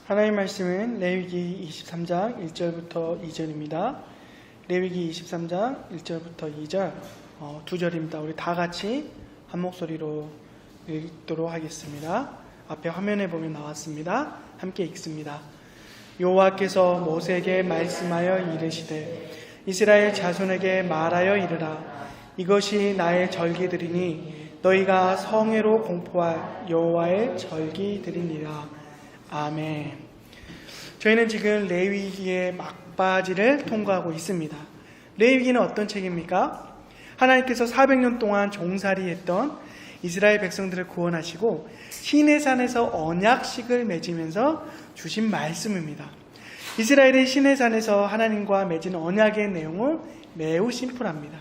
하나님 말씀은 레위기 23장 1절부터 2절입니다. 레위기 23장 1절부터 2절 2절입니다. 우리 다 같이 한 목소리로 읽도록 하겠습니다. 앞에 화면에 보면 나왔습니다. 함께 읽습니다. 여호와께서 모세에게 말씀하여 이르시되 이스라엘 자손에게 말하여 이르라. 이것이 나의 절기들이니 너희가 성회로 공포할 여호와의 절기들이니라. 아멘. 저희는 지금 레위기의 막바지를 통과하고 있습니다. 레위기는 어떤 책입니까? 하나님께서 400년 동안 종살이했던 이스라엘 백성들을 구원하시고 시내산에서 언약식을 맺으면서 주신 말씀입니다. 이스라엘의 시내산에서 하나님과 맺은 언약의 내용은 매우 심플합니다.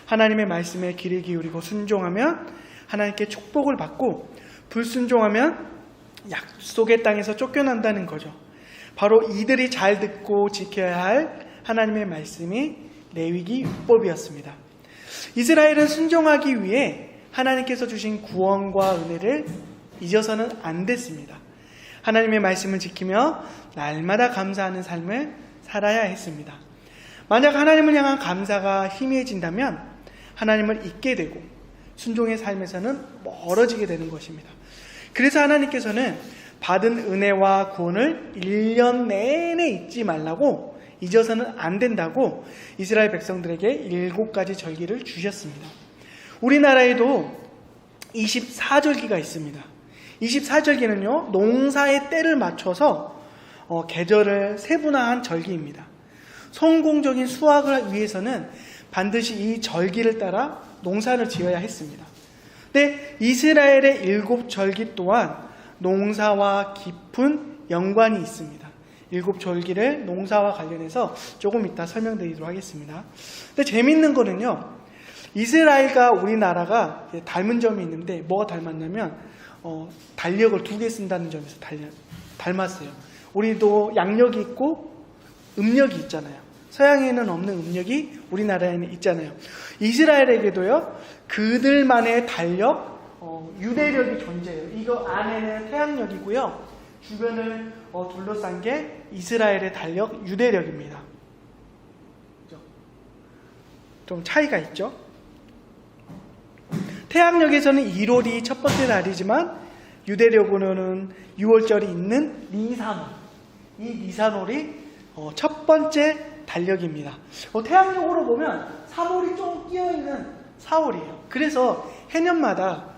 하나님의 말씀에 귀를 기울이고 순종하면 하나님께 축복을 받고, 불순종하면 약속의 땅에서 쫓겨난다는 거죠. 바로 이들이 잘 듣고 지켜야 할 하나님의 말씀이 레위기 율법이었습니다. 이스라엘은 순종하기 위해 하나님께서 주신 구원과 은혜를 잊어서는 안 됐습니다. 하나님의 말씀을 지키며 날마다 감사하는 삶을 살아야 했습니다. 만약 하나님을 향한 감사가 희미해진다면 하나님을 잊게 되고 순종의 삶에서는 멀어지게 되는 것입니다. 그래서 하나님께서는 받은 은혜와 구원을 1년 내내 잊지 말라고, 잊어서는 안 된다고 이스라엘 백성들에게 7가지 절기를 주셨습니다. 우리나라에도 24절기가 있습니다. 24절기는요, 농사의 때를 맞춰서 계절을 세분화한 절기입니다. 성공적인 수확을 위해서는 반드시 이 절기를 따라 농사를 지어야 했습니다. 근데 이스라엘의 7절기 또한 농사와 깊은 연관이 있습니다. 7절기를 농사와 관련해서 조금 이따 설명드리도록 하겠습니다. 근데 재밌는 거는요, 이스라엘과 우리나라가 닮은 점이 있는데, 뭐가 닮았냐면 달력을 2개 쓴다는 점에서 닮았어요. 우리도 양력이 있고 음력이 있잖아요. 서양에는 없는 음력이 우리나라에는 있잖아요. 이스라엘에게도요, 그들만의 달력, 유대력이 존재해요. 이거 안에는 태양력이고요, 주변을 둘러싼 게 이스라엘의 달력, 유대력입니다. 좀 차이가 있죠? 태양력에서는 1월이 첫 번째 달이지만 유대력으로는 6월절이 있는 니산월, 이 니산월이 첫 번째 달력입니다. 태양력으로 보면 3월이 좀 끼어있는 4월이에요. 그래서 해년마다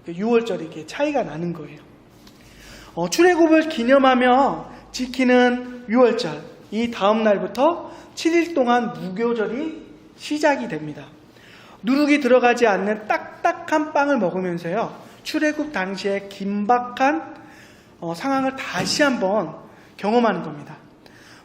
6월절이 이렇게 차이가 나는 거예요. 출애굽을 기념하며 지키는 6월절, 이 다음 날부터 7일 동안 무교절이 시작이 됩니다. 누룩이 들어가지 않는 딱딱한 빵을 먹으면서요, 출애굽 당시의 긴박한 상황을 다시 한번 경험하는 겁니다.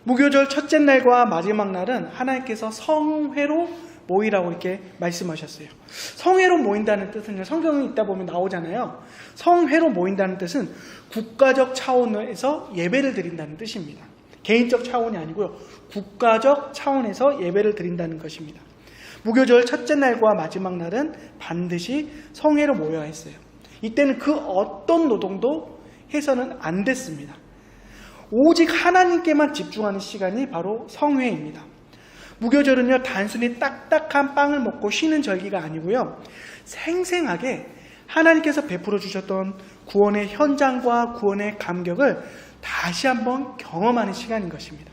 무교절 첫째 날과 마지막 날은 하나님께서 성회로 모이라고 이렇게 말씀하셨어요. 성회로 모인다는 뜻은 성경에 있다 보면 나오잖아요. 성회로 모인다는 뜻은 국가적 차원에서 예배를 드린다는 뜻입니다. 개인적 차원이 아니고요, 국가적 차원에서 예배를 드린다는 것입니다. 무교절 첫째 날과 마지막 날은 반드시 성회로 모여야 했어요. 이때는 그 어떤 노동도 해서는 안 됐습니다. 오직 하나님께만 집중하는 시간이 바로 성회입니다. 무교절은요, 단순히 딱딱한 빵을 먹고 쉬는 절기가 아니고요, 생생하게 하나님께서 베풀어 주셨던 구원의 현장과 구원의 감격을 다시 한번 경험하는 시간인 것입니다.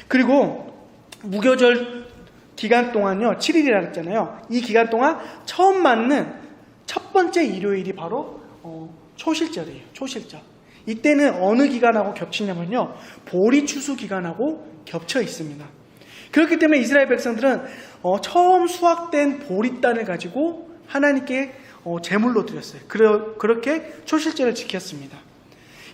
그리고 무교절 기간 동안요, 7일이라고 했잖아요. 이 기간 동안 처음 맞는 첫 번째 일요일이 바로 초실절이에요. 초실절. 이때는 어느 기간하고 겹치냐면요, 보리 추수 기간하고 겹쳐 있습니다. 그렇기 때문에 이스라엘 백성들은 처음 수확된 보리단을 가지고 하나님께 제물로 드렸어요. 그렇게 초실절을 지켰습니다.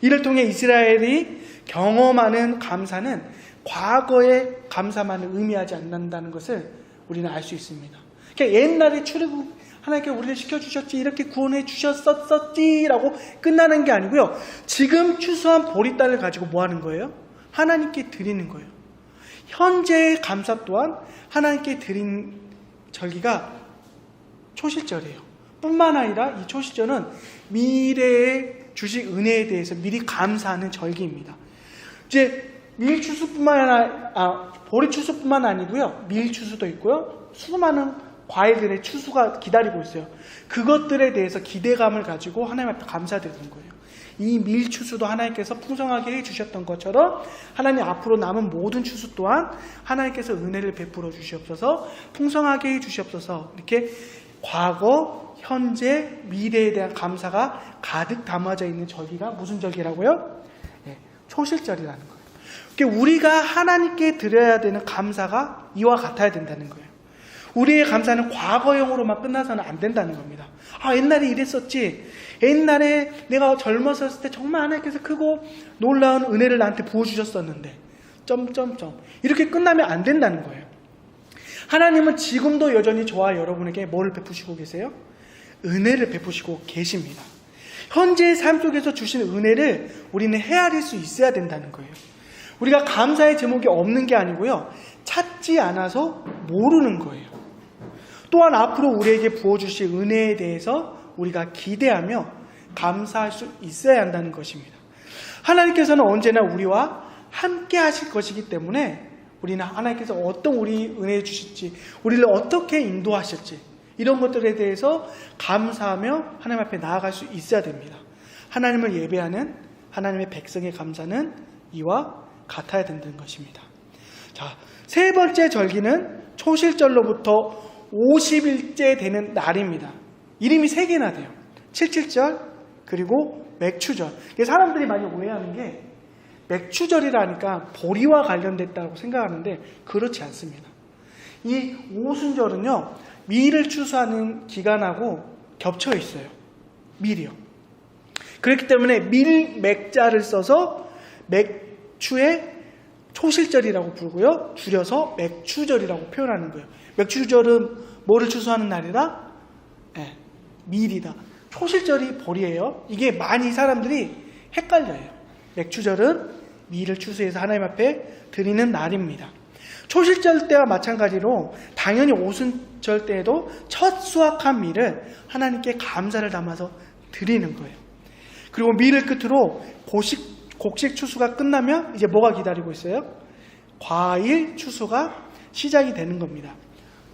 이를 통해 이스라엘이 경험하는 감사는 과거의 감사만을 의미하지 않는다는 것을 우리는 알 수 있습니다. 그러니까 옛날에 출애굽 하나님께 우리를 시켜주셨지, 이렇게 구원해 주셨었지 라고 끝나는 게 아니고요, 지금 추수한 보리단을 가지고 뭐 하는 거예요? 하나님께 드리는 거예요. 현재의 감사 또한 하나님께 드린 절기가 초실절이에요. 뿐만 아니라 이 초실절은 미래에 주실 은혜에 대해서 미리 감사하는 절기입니다. 이제 밀추수뿐만 아니라 보리추수뿐만 아니고요, 밀추수도 있고요, 수많은 과일들의 추수가 기다리고 있어요. 그것들에 대해서 기대감을 가지고 하나님 앞에 감사드리는 거예요. 이 밀추수도 하나님께서 풍성하게 해주셨던 것처럼 하나님 앞으로 남은 모든 추수 또한 하나님께서 은혜를 베풀어 주시옵소서, 풍성하게 해주시옵소서, 이렇게 과거, 현재, 미래에 대한 감사가 가득 담아져 있는 절기가 무슨 절기라고요? 네, 초실절이라는 거예요. 그러니까 우리가 하나님께 드려야 되는 감사가 이와 같아야 된다는 거예요. 우리의 감사는 과거형으로만 끝나서는 안 된다는 겁니다. 옛날에 이랬었지, 옛날에 내가 젊었을 때 정말 하나님께서 크고 놀라운 은혜를 나한테 부어주셨었는데 점점점 이렇게 끝나면 안 된다는 거예요. 하나님은 지금도 여전히 저와 여러분에게 뭐를 베푸시고 계세요? 은혜를 베푸시고 계십니다. 현재의 삶 속에서 주신 은혜를 우리는 헤아릴 수 있어야 된다는 거예요. 우리가 감사의 제목이 없는 게 아니고요, 찾지 않아서 모르는 거예요. 또한 앞으로 우리에게 부어주실 은혜에 대해서 우리가 기대하며 감사할 수 있어야 한다는 것입니다. 하나님께서는 언제나 우리와 함께 하실 것이기 때문에 우리는 하나님께서 어떤 우리 은혜 주실지, 우리를 어떻게 인도하실지, 이런 것들에 대해서 감사하며 하나님 앞에 나아갈 수 있어야 됩니다. 하나님을 예배하는 하나님의 백성의 감사는 이와 같아야 된다는 것입니다. 자, 세 번째 절기는 초실절로부터 50일째 되는 날입니다. 이름이 3개나 돼요. 칠칠절, 그리고 맥추절. 사람들이 많이 오해하는 게 맥추절이라니까 보리와 관련됐다고 생각하는데 그렇지 않습니다. 이 오순절은요, 밀을 추수하는 기간하고 겹쳐 있어요. 밀이요. 그렇기 때문에 밀맥자를 써서 맥추의 초실절이라고 부르고요, 줄여서 맥추절이라고 표현하는 거예요. 맥추절은 뭐를 추수하는 날이다? 네, 밀이다. 초실절이 보리예요. 이게 많이 사람들이 헷갈려요. 맥추절은 밀을 추수해서 하나님 앞에 드리는 날입니다. 초실절 때와 마찬가지로 당연히 오순절 때에도 첫 수확한 밀을 하나님께 감사를 담아서 드리는 거예요. 그리고 밀을 끝으로 곡식 추수가 끝나면 이제 뭐가 기다리고 있어요? 과일 추수가 시작이 되는 겁니다.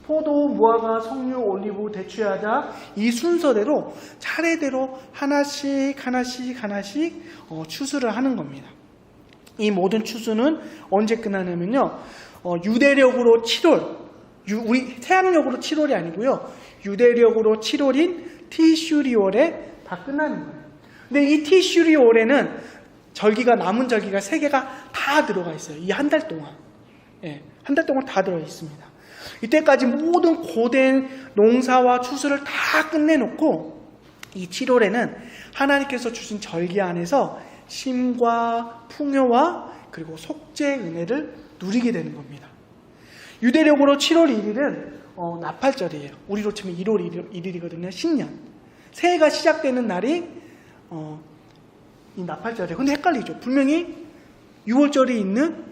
포도, 무화과, 석류, 올리브, 대추야자, 이 순서대로 차례대로 하나씩 추수를 하는 겁니다. 이 모든 추수는 언제 끝나냐면요, 유대력으로 7월, 우리 태양력으로 7월이 아니고요, 유대력으로 7월인 티슈리월에 다 끝나는 거예요. 근데 이 티슈리월에는 절기가, 남은 절기가 3개가 다 들어가 있어요. 이 한 달 동안. 한 달 동안 다 들어 있습니다. 이때까지 모든 고된 농사와 추수를 다 끝내놓고 이 7월에는 하나님께서 주신 절기 안에서 쉼과 풍요와 그리고 속죄의 은혜를 누리게 되는 겁니다. 유대력으로 7월 1일은 나팔절이에요. 우리로 치면 1월 1일이거든요. 신년. 새해가 시작되는 날이 이 나팔절이에요. 근데 헷갈리죠. 분명히 6월절이 있는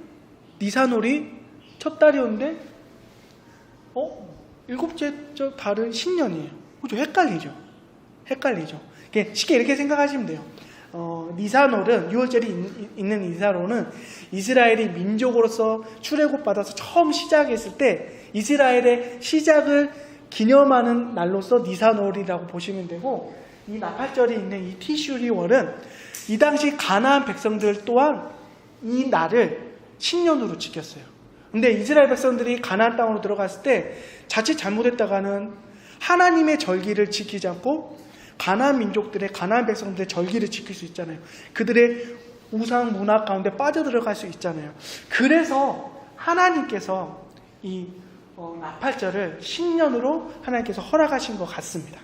니산월이 첫 달이었는데 일곱째 달은 신년이에요. 그죠? 헷갈리죠. 쉽게 이렇게 생각하시면 돼요. 니산월은, 6월절이 있는 니산월은 이스라엘이 민족으로서 출애굽받아서 처음 시작했을 때 이스라엘의 시작을 기념하는 날로서 니산월이라고 보시면 되고, 이 나팔절이 있는 이 티슈리월은 이 당시 가나안 백성들 또한 이 날을 신년으로 지켰어요. 근데 이스라엘 백성들이 가나안 땅으로 들어갔을 때 자칫 잘못했다가는 하나님의 절기를 지키지 않고 가나안 민족들의, 가나안 백성들의 절기를 지킬 수 있잖아요. 그들의 우상 문화 가운데 빠져들어갈 수 있잖아요. 그래서 하나님께서 이 나팔절을 신년으로 하나님께서 허락하신 것 같습니다.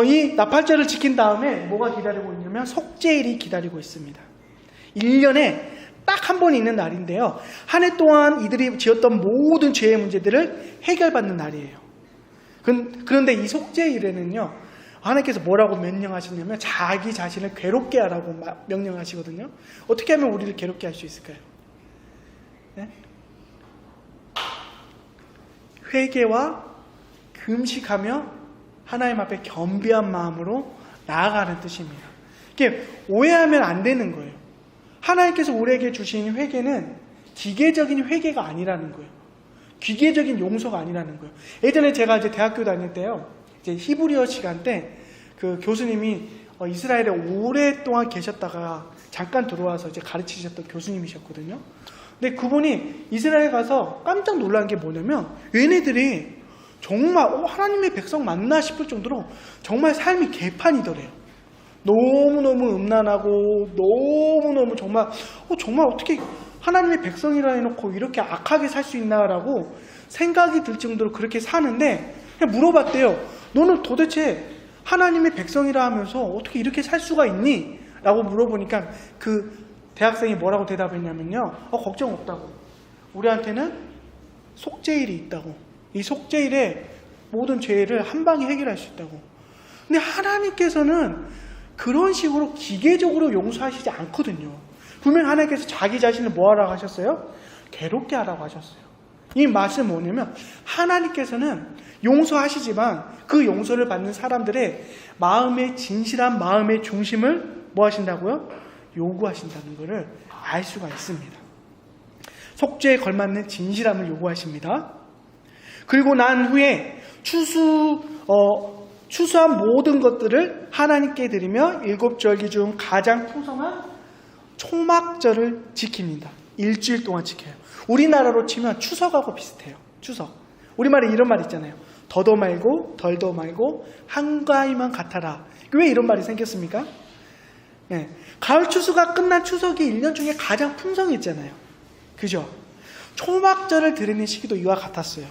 이 나팔절을 지킨 다음에 뭐가 기다리고 있냐면 속죄일이 기다리고 있습니다. 1년에 딱 한 번 있는 날인데요, 한 해 동안 이들이 지었던 모든 죄의 문제들을 해결받는 날이에요. 그런데 이 속죄일에는요, 하나님께서 뭐라고 명령하시냐면 자기 자신을 괴롭게 하라고 명령하시거든요. 어떻게 하면 우리를 괴롭게 할 수 있을까요? 네? 회개와 금식하며 하나님 앞에 겸비한 마음으로 나아가는 뜻입니다. 이게 오해하면 안 되는 거예요. 하나님께서 우리에게 주신 회개는 기계적인 회개가 아니라는 거예요. 기계적인 용서가 아니라는 거예요. 예전에 제가 이제 대학교 다닐 때요, 이제 히브리어 시간 때 그 교수님이 이스라엘에 오랫동안 계셨다가 잠깐 들어와서 이제 가르치셨던 교수님이셨거든요. 근데 그분이 이스라엘 가서 깜짝 놀란 게 뭐냐면, 얘네들이 정말 하나님의 백성 맞나 싶을 정도로 정말 삶이 개판이더래요. 너무너무 음란하고 너무너무 정말 어떻게 하나님의 백성이라 해놓고 이렇게 악하게 살 수 있나라고 생각이 들 정도로 그렇게 사는데, 그냥 물어봤대요. 너는 도대체 하나님의 백성이라 하면서 어떻게 이렇게 살 수가 있니? 라고 물어보니까 그 대학생이 뭐라고 대답했냐면요, 걱정 없다고. 우리한테는 속죄일이 있다고. 이 속죄일에 모든 죄를 한 방에 해결할 수 있다고. 근데 하나님께서는 그런 식으로 기계적으로 용서하시지 않거든요. 분명 하나님께서 자기 자신을 뭐 하라고 하셨어요? 괴롭게 하라고 하셨어요. 이 말씀은 뭐냐면, 하나님께서는 용서하시지만 그 용서를 받는 사람들의 마음의 진실한 마음의 중심을 뭐 하신다고요? 요구하신다는 것을 알 수가 있습니다. 속죄에 걸맞는 진실함을 요구하십니다. 그리고 난 후에 추수한 모든 것들을 하나님께 드리며 7절기 중 가장 풍성한 초막절을 지킵니다. 일주일 동안 지켜요. 우리나라로 치면 추석하고 비슷해요. 추석. 우리말에 이런 말 있잖아요. 더도 말고 덜도 말고 한가위만 같아라. 왜 이런 말이 생겼습니까? 네. 가을 추수가 끝난 추석이 1년 중에 가장 풍성했잖아요. 그죠? 초막절을 드리는 시기도 이와 같았어요.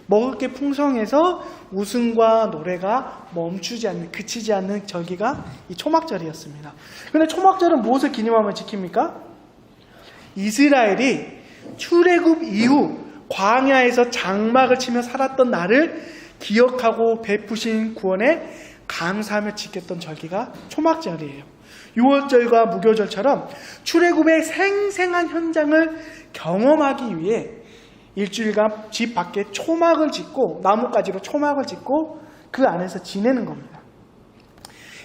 먹을 게 풍성해서 웃음과 노래가 멈추지 않는, 그치지 않는 절기가 이 초막절이었습니다. 그런데 초막절은 무엇을 기념하며 지킵니까? 이스라엘이 출애굽 이후 광야에서 장막을 치며 살았던 날을 기억하고 베푸신 구원에 감사하며 지켰던 절기가 초막절이에요. 유월절과 무교절처럼 출애굽의 생생한 현장을 경험하기 위해 일주일간 집 밖에 초막을 짓고, 나뭇가지로 초막을 짓고 그 안에서 지내는 겁니다.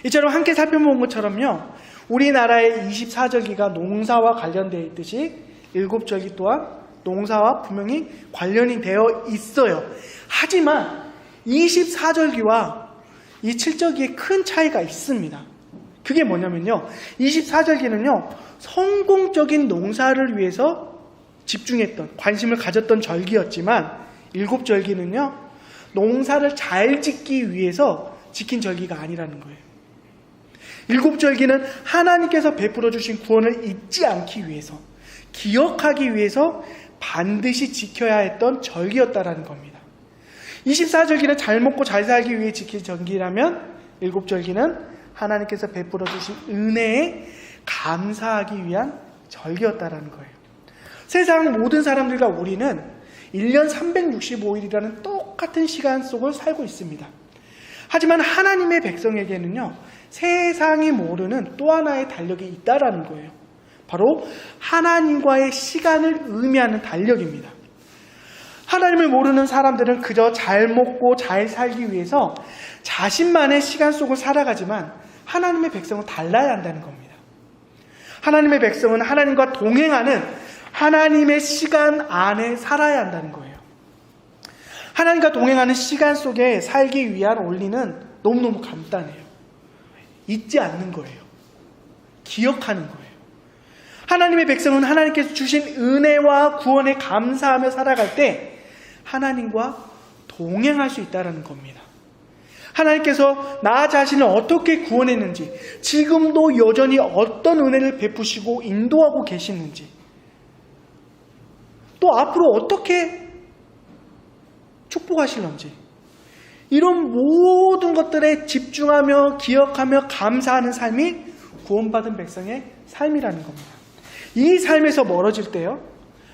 이처럼 함께 살펴본 것처럼요, 우리나라의 24절기가 농사와 관련되어 있듯이 7절기 또한 농사와 분명히 관련이 되어 있어요. 하지만 24절기와 이 7절기에 큰 차이가 있습니다. 그게 뭐냐면요, 24절기는요 성공적인 농사를 위해서 집중했던, 관심을 가졌던 절기였지만 7절기는요 농사를 잘 짓기 위해서 지킨 절기가 아니라는 거예요. 7절기는 하나님께서 베풀어 주신 구원을 잊지 않기 위해서, 기억하기 위해서 반드시 지켜야 했던 절기였다라는 겁니다. 24절기는 잘 먹고 잘 살기 위해 지킨 절기라면 7절기는 하나님께서 베풀어 주신 은혜에 감사하기 위한 절기였다라는 거예요. 세상 모든 사람들과 우리는 1년 365일이라는 똑같은 시간 속을 살고 있습니다. 하지만 하나님의 백성에게는요, 세상이 모르는 또 하나의 달력이 있다라는 거예요. 바로 하나님과의 시간을 의미하는 달력입니다. 하나님을 모르는 사람들은 그저 잘 먹고 잘 살기 위해서 자신만의 시간 속을 살아가지만, 하나님의 백성은 달라야 한다는 겁니다. 하나님의 백성은 하나님과 동행하는 하나님의 시간 안에 살아야 한다는 거예요. 하나님과 동행하는 시간 속에 살기 위한 원리는 너무너무 간단해요. 잊지 않는 거예요. 기억하는 거예요. 하나님의 백성은 하나님께서 주신 은혜와 구원에 감사하며 살아갈 때 하나님과 동행할 수 있다는 겁니다. 하나님께서 나 자신을 어떻게 구원했는지, 지금도 여전히 어떤 은혜를 베푸시고 인도하고 계시는지, 또 앞으로 어떻게 축복하실런지, 이런 모든 것들에 집중하며 기억하며 감사하는 삶이 구원받은 백성의 삶이라는 겁니다. 이 삶에서 멀어질 때요,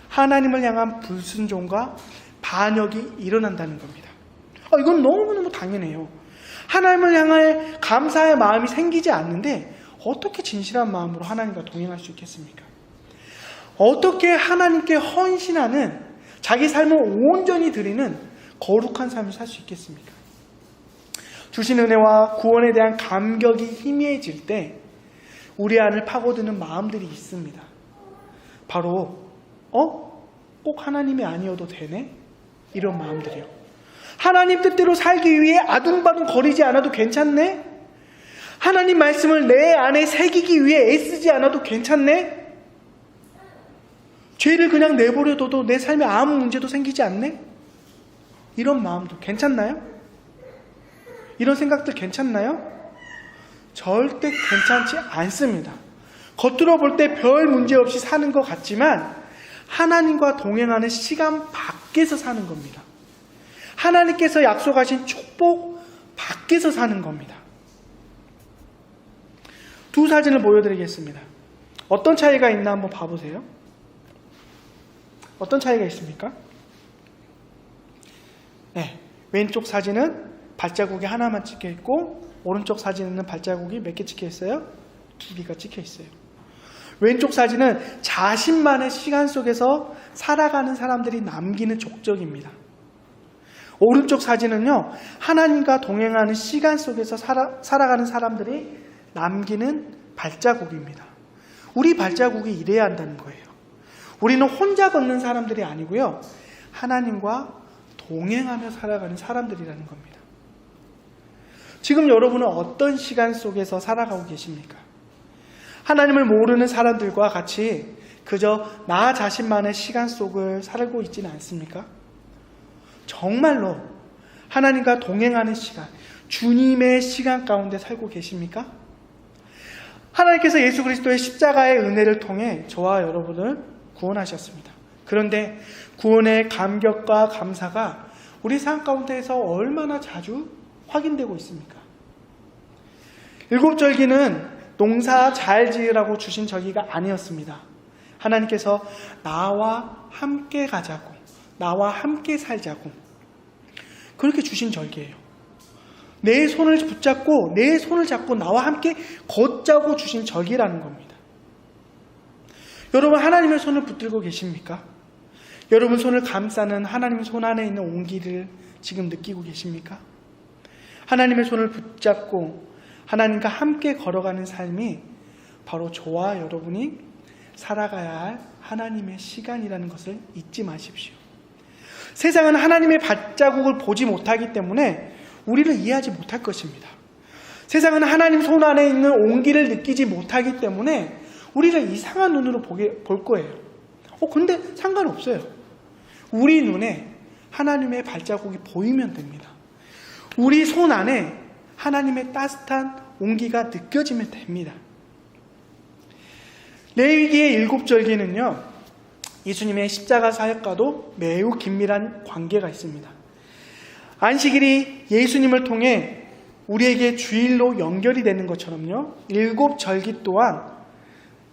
하나님을 향한 불순종과 반역이 일어난다는 겁니다. 이건 너무너무 당연해요. 하나님을 향해 감사의 마음이 생기지 않는데 어떻게 진실한 마음으로 하나님과 동행할 수 있겠습니까? 어떻게 하나님께 헌신하는, 자기 삶을 온전히 드리는 거룩한 삶을 살 수 있겠습니까? 주신 은혜와 구원에 대한 감격이 희미해질 때 우리 안을 파고드는 마음들이 있습니다. 바로 꼭 하나님이 아니어도 되네? 이런 마음들이요. 하나님 뜻대로 살기 위해 아둥바둥 거리지 않아도 괜찮네? 하나님 말씀을 내 안에 새기기 위해 애쓰지 않아도 괜찮네? 죄를 그냥 내버려둬도 내 삶에 아무 문제도 생기지 않네? 이런 마음도 괜찮나요? 이런 생각들 괜찮나요? 절대 괜찮지 않습니다. 겉으로 볼 때 별 문제 없이 사는 것 같지만 하나님과 동행하는 시간 밖에서 사는 겁니다. 하나님께서 약속하신 축복 밖에서 사는 겁니다. 두 사진을 보여드리겠습니다. 어떤 차이가 있나 한번 봐보세요. 어떤 차이가 있습니까? 네, 왼쪽 사진은 발자국이 하나만 찍혀 있고 오른쪽 사진에는 발자국이 몇 개 찍혀 있어요? 2개가 찍혀 있어요. 왼쪽 사진은 자신만의 시간 속에서 살아가는 사람들이 남기는 족적입니다. 오른쪽 사진은요, 하나님과 동행하는 시간 속에서 살아가는 사람들이 남기는 발자국입니다. 우리 발자국이 이래야 한다는 거예요. 우리는 혼자 걷는 사람들이 아니고요, 하나님과 동행하며 살아가는 사람들이라는 겁니다. 지금 여러분은 어떤 시간 속에서 살아가고 계십니까? 하나님을 모르는 사람들과 같이 그저 나 자신만의 시간 속을 살고 있지는 않습니까? 정말로 하나님과 동행하는 시간, 주님의 시간 가운데 살고 계십니까? 하나님께서 예수 그리스도의 십자가의 은혜를 통해 저와 여러분을 구원하셨습니다. 그런데 구원의 감격과 감사가 우리 삶 가운데에서 얼마나 자주 확인되고 있습니까? 일곱 절기는 농사 잘 지으라고 주신 절기가 아니었습니다. 하나님께서 나와 함께 가자고, 나와 함께 살자고 그렇게 주신 절기예요. 내 손을 붙잡고 내 손을 잡고 나와 함께 걷자고 주신 절기라는 겁니다. 여러분, 하나님의 손을 붙들고 계십니까? 여러분 손을 감싸는 하나님의 손 안에 있는 온기를 지금 느끼고 계십니까? 하나님의 손을 붙잡고 하나님과 함께 걸어가는 삶이 바로 저와 여러분이 살아가야 할 하나님의 시간이라는 것을 잊지 마십시오. 세상은 하나님의 발자국을 보지 못하기 때문에 우리를 이해하지 못할 것입니다. 세상은 하나님 손 안에 있는 온기를 느끼지 못하기 때문에 우리를 이상한 눈으로 볼 거예요. 근데 상관없어요. 우리 눈에 하나님의 발자국이 보이면 됩니다. 우리 손 안에 하나님의 따뜻한 온기가 느껴지면 됩니다. 레위기의 일곱 절기는요, 예수님의 십자가 사역과도 매우 긴밀한 관계가 있습니다. 안식일이 예수님을 통해 우리에게 주일로 연결이 되는 것처럼요, 일곱 절기 또한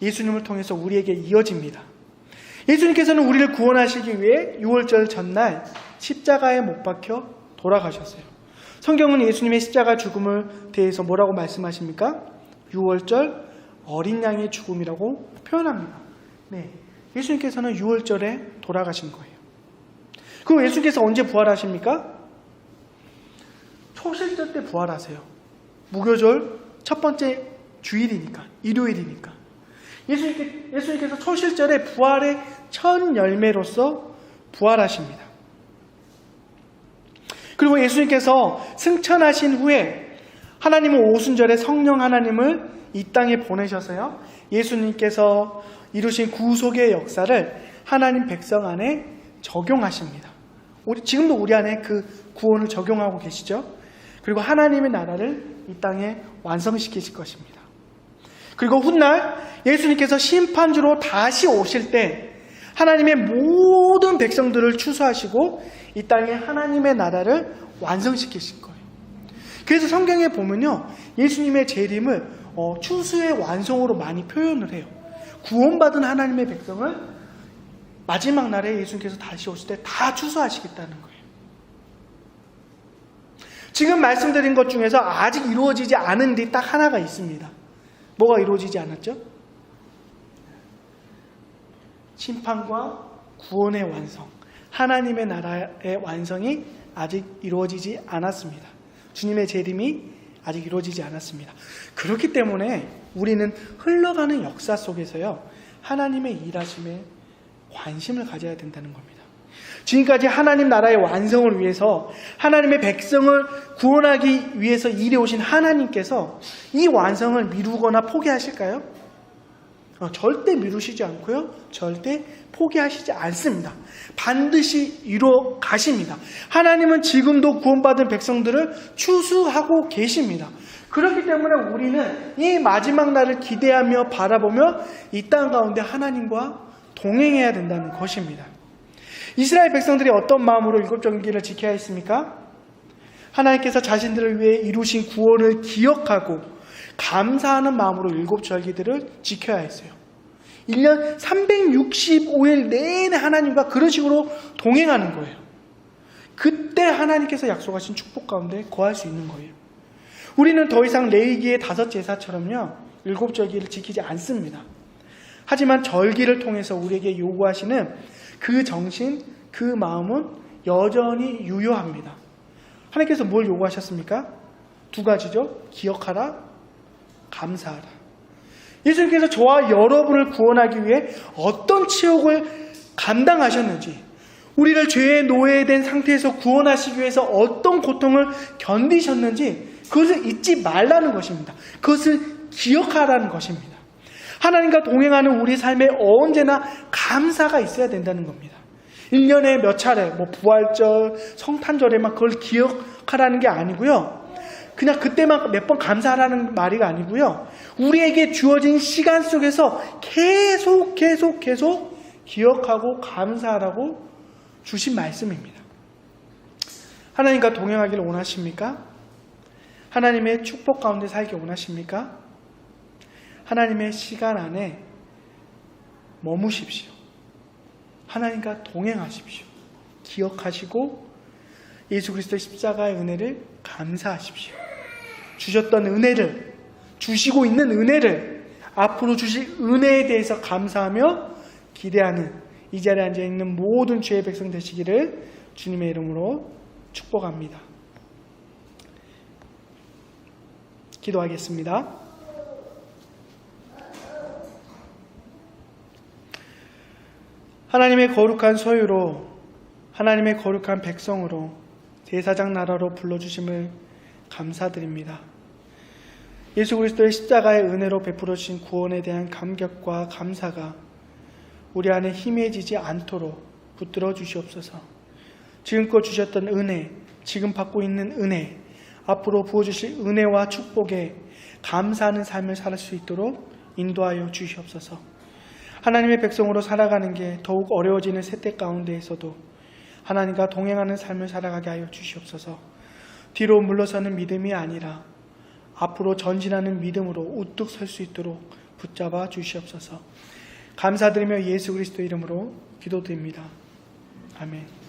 예수님을 통해서 우리에게 이어집니다. 예수님께서는 우리를 구원하시기 위해 6월절 전날 십자가에 못 박혀 돌아가셨어요. 성경은 예수님의 십자가 죽음을 대해서 뭐라고 말씀하십니까? 6월절 어린 양의 죽음이라고 표현합니다. 네, 예수님께서는 6월절에 돌아가신 거예요. 그럼 예수님께서 언제 부활하십니까? 초실절 때 부활하세요. 무교절 첫 번째 주일이니까, 일요일이니까. 예수님께서 초실절에 부활의 첫 열매로서 부활하십니다. 그리고 예수님께서 승천하신 후에 하나님은 오순절에 성령 하나님을 이 땅에 보내셔서요, 예수님께서 이루신 구속의 역사를 하나님 백성 안에 적용하십니다. 지금도 우리 안에 그 구원을 적용하고 계시죠? 그리고 하나님의 나라를 이 땅에 완성시키실 것입니다. 그리고 훗날 예수님께서 심판주로 다시 오실 때 하나님의 모든 백성들을 추수하시고 이 땅에 하나님의 나라를 완성시키실 거예요. 그래서 성경에 보면요, 예수님의 재림을 추수의 완성으로 많이 표현을 해요. 구원받은 하나님의 백성을 마지막 날에 예수님께서 다시 오실 때 다 추수하시겠다는 거예요. 지금 말씀드린 것 중에서 아직 이루어지지 않은 일이 딱 하나가 있습니다. 뭐가 이루어지지 않았죠? 심판과 구원의 완성, 하나님의 나라의 완성이 아직 이루어지지 않았습니다. 주님의 재림이 아직 이루어지지 않았습니다. 그렇기 때문에 우리는 흘러가는 역사 속에서요, 하나님의 일하심에 관심을 가져야 된다는 겁니다. 지금까지 하나님 나라의 완성을 위해서 하나님의 백성을 구원하기 위해서 일해 오신 하나님께서 이 완성을 미루거나 포기하실까요? 절대 미루시지 않고요, 절대 포기하시지 않습니다. 반드시 이루어 가십니다. 하나님은 지금도 구원받은 백성들을 추수하고 계십니다. 그렇기 때문에 우리는 이 마지막 날을 기대하며 바라보며 이 땅 가운데 하나님과 동행해야 된다는 것입니다. 이스라엘 백성들이 어떤 마음으로 일곱 절기를 지켜야 했습니까? 하나님께서 자신들을 위해 이루신 구원을 기억하고 감사하는 마음으로 일곱 절기들을 지켜야 했어요. 1년 365일 내내 하나님과 그런 식으로 동행하는 거예요. 그때 하나님께서 약속하신 축복 가운데 거할 수 있는 거예요. 우리는 더 이상 레위기의 5 제사처럼요, 일곱 절기를 지키지 않습니다. 하지만 절기를 통해서 우리에게 요구하시는 그 정신, 그 마음은 여전히 유효합니다. 하나님께서 뭘 요구하셨습니까? 2가지죠. 기억하라, 감사하라. 예수님께서 저와 여러분을 구원하기 위해 어떤 치욕을 감당하셨는지, 우리를 죄의 노예된 상태에서 구원하시기 위해서 어떤 고통을 견디셨는지 그것을 잊지 말라는 것입니다. 그것을 기억하라는 것입니다. 하나님과 동행하는 우리 삶에 언제나 감사가 있어야 된다는 겁니다. 1년에 몇 차례, 부활절, 성탄절에만 그걸 기억하라는 게 아니고요, 그냥 그때만 몇 번 감사하라는 말이 아니고요, 우리에게 주어진 시간 속에서 계속 기억하고 감사하라고 주신 말씀입니다. 하나님과 동행하기를 원하십니까? 하나님의 축복 가운데 살기 원하십니까? 하나님의 시간 안에 머무십시오. 하나님과 동행하십시오. 기억하시고 예수 그리스도의 십자가의 은혜를 감사하십시오. 주셨던 은혜를, 주시고 있는 은혜를, 앞으로 주실 은혜에 대해서 감사하며 기대하는 이 자리에 앉아있는 모든 주의 백성 되시기를 주님의 이름으로 축복합니다. 기도하겠습니다. 하나님의 거룩한 소유로, 하나님의 거룩한 백성으로 제사장 나라로 불러주심을 감사드립니다. 예수 그리스도의 십자가의 은혜로 베풀어 주신 구원에 대한 감격과 감사가 우리 안에 희미해지지 않도록 붙들어 주시옵소서. 지금껏 주셨던 은혜, 지금 받고 있는 은혜, 앞으로 부어주실 은혜와 축복에 감사하는 삶을 살 수 있도록 인도하여 주시옵소서. 하나님의 백성으로 살아가는 게 더욱 어려워지는 세대 가운데에서도 하나님과 동행하는 삶을 살아가게 하여 주시옵소서. 뒤로 물러서는 믿음이 아니라 앞으로 전진하는 믿음으로 우뚝 설 수 있도록 붙잡아 주시옵소서. 감사드리며 예수 그리스도 이름으로 기도드립니다. 아멘.